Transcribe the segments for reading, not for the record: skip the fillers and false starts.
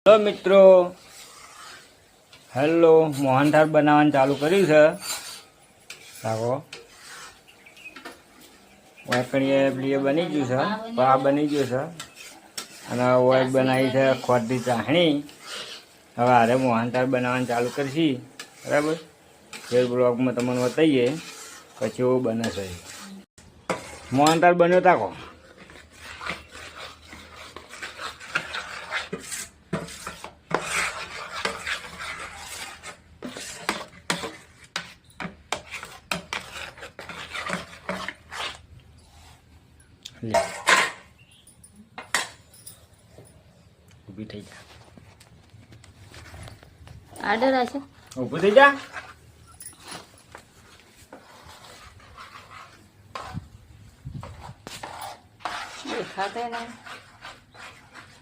તો મિત્રો હેલો મોહનથાળ બનાવવાનું ચાલુ કર્યું છે સાગો વાકણીએ પ્લીએ બની ગયું છે પા બની ગયું છે અને ઓય બનાવી છે ખોટની ચાહણી હવે હારે મોહનથાળ બનાવવાનું ચાલુ કરશી બરાબર ફેર બ્લોગમાં તમને બતાવીએ પછી એવું બને છે મોહનથાળ બન્યો તાકો ઊભી થઈ જા આડર આશે ઊભું થઈ જા દેખાતા નહીં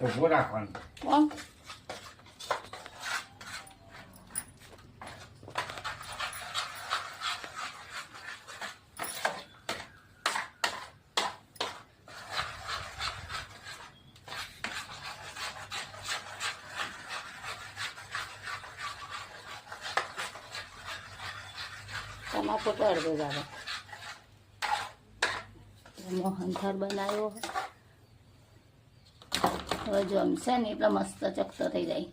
ઊભું રાખવાનું કોણ તમાકુ તો અડધો જ આવે મોહનથાળ બનાવ્યો હવે જમશે ને એટલે મસ્ત ચકતો થઈ જાય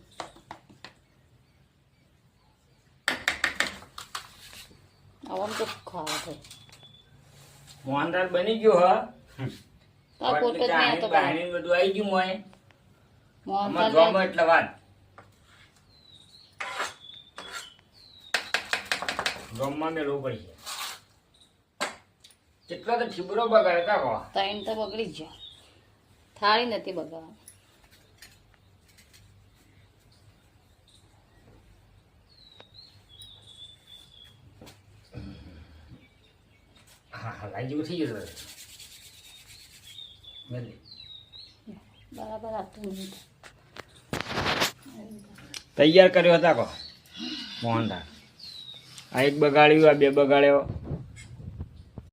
આમ તો ખાવા થાય મોહનથાળ બની ગયો હ આ કોટ જ નહીં તો પાણી બધું આવી ગયું મોય મોહનથાળ જોમાં એટલે વાત ગમમાં મેળવું પડશે કેટલો તો છીબરો બગાડે કાકો ત્રણ તો બગડી જ ગયો થાળી નથી બગાડવાની હા હા લાઈ જેવું થઈ ગયું મેલી બરાબર આવતું નહીં તૈયાર કર્યો હતા કો મોહનથાળ આ એક બગાડ્યું આ બે બગાડ્યો